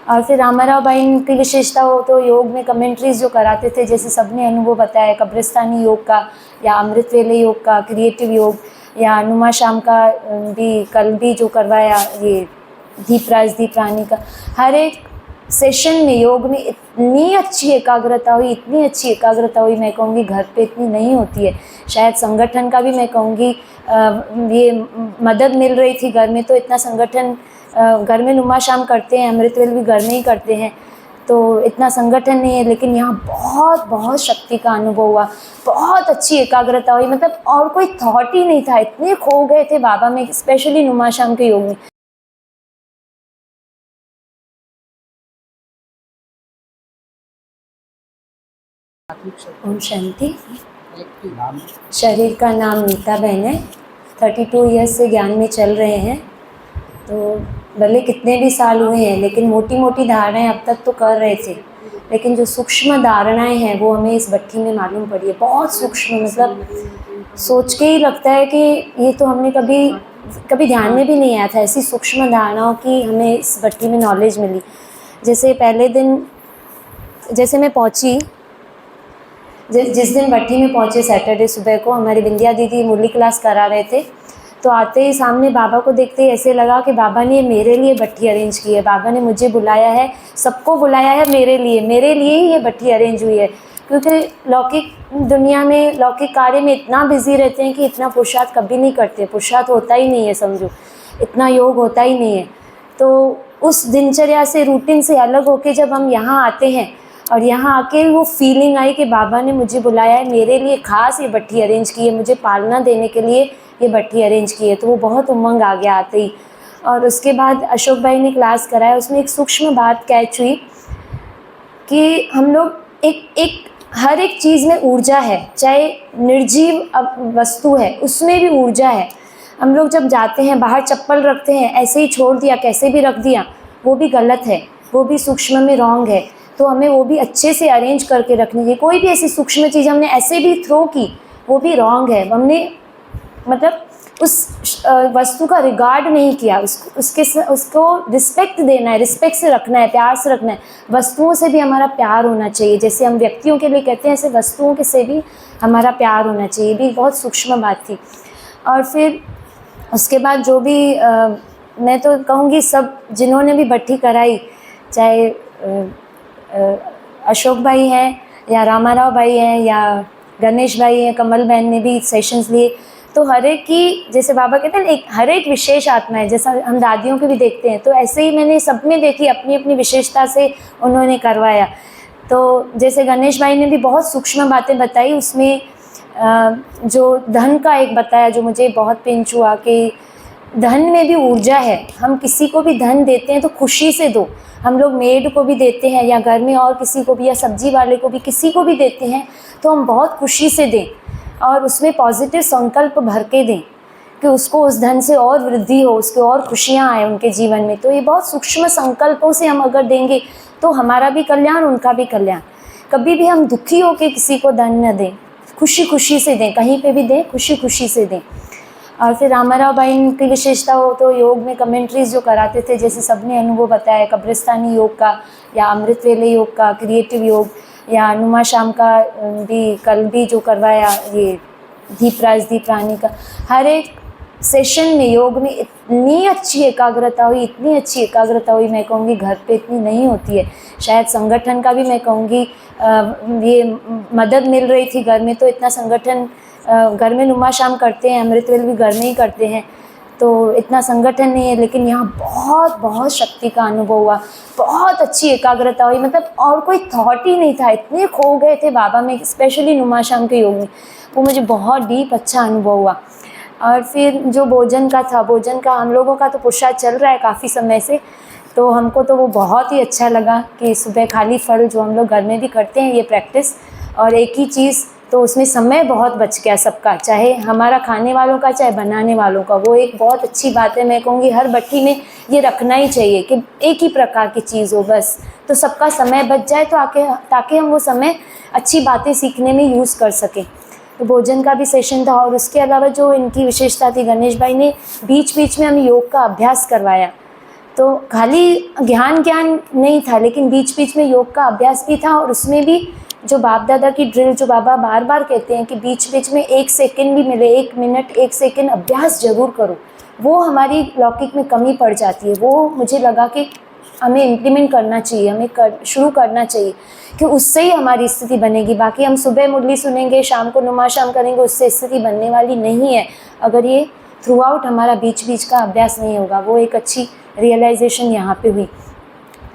और फिर रामाराव भाई की विशेषता हो तो योग में कमेंट्रीज जो कराते थे, जैसे सबने अनुभव बताया कब्रिस्तानी योग का या अमृत वेले योग का, क्रिएटिव योग, या नुमा शाम का भी कल भी जो करवाया, ये दीपराज दीप रानी का। हर एक सेशन में योग में इतनी अच्छी एकाग्रता हुई, इतनी अच्छी एकाग्रता हुई, मैं कहूँगी घर पे इतनी नहीं होती है। शायद संगठन का भी मैं कहूँगी ये मदद मिल रही थी घर में, तो इतना संगठन घर में नुमा शाम करते हैं, अमृतवेल भी घर में ही करते हैं, तो इतना संगठन नहीं है, लेकिन यहाँ बहुत बहुत शक्ति का अनुभव हुआ, बहुत अच्छी एकाग्रता हुई, मतलब और कोई थॉट ही नहीं था, इतने खो गए थे बाबा में, स्पेशली नुमा शाम के योग में। ओम शांति। शरीर का नाम नीता बहन है, 32 ईयर्स से ज्ञान में चल रहे हैं, तो भले कितने भी साल हुए हैं, लेकिन मोटी मोटी धारणाएं अब तक तो कर रहे थे, लेकिन जो सूक्ष्म धारणाएं हैं वो हमें इस भट्टी में मालूम पड़ी है, बहुत सूक्ष्म, मतलब सोच के ही लगता है कि ये तो हमने कभी ध्यान में भी नहीं आया था, ऐसी सूक्ष्म धारणाओं की हमें इस भट्टी में नॉलेज मिली। जैसे पहले दिन जैसे मैं पहुंची, जिस दिन भट्टी में पहुंचे सैटरडे सुबह को, हमारी बिंदिया दीदी मुरली क्लास करा रहे थे, तो आते ही सामने बाबा को देखते ही ऐसे लगा कि बाबा ने मेरे लिए भट्टी अरेंज की है, बाबा ने मुझे बुलाया है, सबको बुलाया है, मेरे लिए ही ये भट्टी अरेंज हुई है। क्योंकि लौकिक दुनिया में, लौकिक कार्य में इतना बिजी रहते हैं कि इतना पुरुषार्थ कभी नहीं करते, पुरुषार्थ होता ही नहीं है, समझो इतना योग होता ही नहीं है। तो उस दिनचर्या से, रूटीन से अलग होके जब हम यहाँ आते हैं और यहाँ आके वो फीलिंग आई कि बाबा ने मुझे बुलाया है, मेरे लिए ख़ास ये भट्टी अरेंज की है, मुझे पालना देने के लिए ये भट्टी अरेंज की है, तो वो बहुत उमंग आ गया आते ही। और उसके बाद अशोक भाई ने क्लास कराया, उसमें एक सूक्ष्म बात कैच हुई कि हम लोग एक हर एक चीज़ में ऊर्जा है, चाहे निर्जीव वस्तु है उसमें भी ऊर्जा है। हम लोग जब जाते हैं बाहर चप्पल रखते हैं, ऐसे ही छोड़ दिया, कैसे भी रख दिया, वो भी गलत है, वो भी सूक्ष्म में रॉन्ग है, तो हमें वो भी अच्छे से अरेंज करके रखनी चाहिए। कोई भी ऐसी सूक्ष्म चीज़ हमने ऐसे भी थ्रो की, वो भी रॉन्ग है, हमने मतलब उस वस्तु का रिगार्ड नहीं किया, उसको रिस्पेक्ट देना है, रिस्पेक्ट से रखना है, प्यार से रखना है। वस्तुओं से भी हमारा प्यार होना चाहिए, जैसे हम व्यक्तियों के लिए कहते हैं, ऐसे वस्तुओं के से भी हमारा प्यार होना चाहिए, भी बहुत सूक्ष्म बात थी। और फिर उसके बाद जो भी मैं तो कहूँगी सब जिन्होंने भी भट्टी कराई, चाहे अशोक भाई हैं या रामाराव भाई हैं या गणेश भाई हैं, कमल बहन ने भी सेशंस लिए, तो हर एक की, जैसे बाबा कहते हैं एक हर एक विशेष आत्मा है, जैसा हम दादियों के भी देखते हैं, तो ऐसे ही मैंने सब में देखी, अपनी अपनी विशेषता से उन्होंने करवाया। तो जैसे गणेश भाई ने भी बहुत सूक्ष्म बातें बताई, उसमें जो धन का एक बताया जो मुझे बहुत पिंच हुआ कि धन में भी ऊर्जा है। हम किसी को भी धन देते हैं तो खुशी से दो, हम लोग मेड को भी देते हैं या घर में और किसी को भी, या सब्जी वाले को भी, किसी को भी देते हैं तो हम बहुत खुशी से दें और उसमें पॉजिटिव संकल्प भर के दें कि उसको उस धन से और वृद्धि हो, उसके और खुशियाँ आए उनके जीवन में। तो ये बहुत सूक्ष्म संकल्पों से हम अगर देंगे तो हमारा भी कल्याण, उनका भी कल्याण। कभी भी हम दुखी होकर किसी को धन न दें, खुशी खुशी से दें, कहीं पे भी दें, खुशी खुशी से दें। और फिर रामाराव भाई की विशेषता हो तो योग में कमेंट्रीज जो कराते थे, जैसे सबने अनुभव बताया कब्रिस्तानी योग का या अमृत वेले योग का, क्रिएटिव योग, या नुमा शाम का भी कल भी जो करवाया, ये दीपराज दीप रानी का। हर एक सेशन में योग में इतनी अच्छी एकाग्रता हुई, इतनी अच्छी एकाग्रता हुई, मैं कहूँगी घर पे इतनी नहीं होती है। शायद संगठन का भी मैं कहूँगी ये मदद मिल रही थी घर में, तो इतना संगठन घर में नुमा शाम करते हैं, अमृतवेल भी घर में ही करते हैं, तो इतना संगठन नहीं है, लेकिन यहाँ बहुत बहुत शक्ति का अनुभव हुआ, बहुत अच्छी एकाग्रता हुई, मतलब और कोई थॉट ही नहीं था, इतने खो गए थे बाबा में, स्पेशली नुमा शाम के योग में, वो मुझे बहुत डीप अच्छा अनुभव हुआ। और फिर जो भोजन का था, भोजन का हम लोगों का तो पुरुषार्थ चल रहा है काफ़ी समय से, तो हमको तो वो बहुत ही अच्छा लगा कि सुबह खाली फल, जो हम लोग घर में भी करते हैं ये प्रैक्टिस, और एक ही चीज़, तो उसमें समय बहुत बच गया सबका, चाहे हमारा खाने वालों का चाहे बनाने वालों का। वो एक बहुत अच्छी बात है, मैं कहूँगी हर भट्टी में ये रखना ही चाहिए कि एक ही प्रकार की चीज़ हो बस, तो सबका समय बच जाए, तो ताकि हम वो समय अच्छी बातें सीखने में यूज़ कर सकें। तो भोजन का भी सेशन था। और उसके अलावा जो इनकी विशेषता थी, गणेश भाई ने बीच बीच में हमें योग का अभ्यास करवाया, तो खाली ज्ञान नहीं था, लेकिन बीच बीच में योग का अभ्यास भी था। और उसमें भी जो बाप दादा की ड्रिल, जो बाबा बार बार कहते हैं कि बीच बीच में 1 सेकंड भी मिले, 1 मिनट 1 सेकंड अभ्यास ज़रूर करो, वो हमारी लौकिक में कमी पड़ जाती है। वो मुझे लगा कि हमें इम्प्लीमेंट करना चाहिए, हमें शुरू करना चाहिए, कि उससे ही हमारी स्थिति बनेगी। बाकी हम सुबह मुरली सुनेंगे, शाम को नुमा शाम करेंगे, उससे स्थिति बनने वाली नहीं है अगर ये थ्रू आउट हमारा बीच बीच का अभ्यास नहीं होगा। वो एक अच्छी रियलाइजेशन यहाँ पे हुई।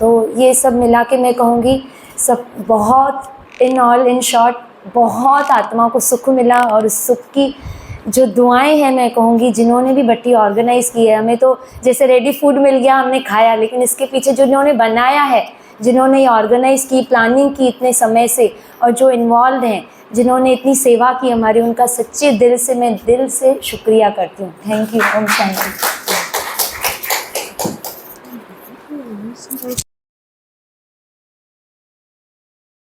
तो ये सब मिला के मैं कहूँगी सब बहुत इन शॉर्ट बहुत आत्मा को सुख मिला। और उस सुख की जो दुआएं हैं, मैं कहूँगी जिन्होंने भी भट्टी ऑर्गेनाइज़ की है, हमें तो जैसे रेडी फूड मिल गया, हमने खाया, लेकिन इसके पीछे जो जिन्होंने बनाया है, जिन्होंने ये ऑर्गेनाइज़ की, प्लानिंग की इतने समय से, और जो इन्वॉल्व हैं, जिन्होंने इतनी सेवा की हमारी, उनका सच्चे दिल से मैं दिल से शुक्रिया करती हूँ। Thank you. ओम शांति।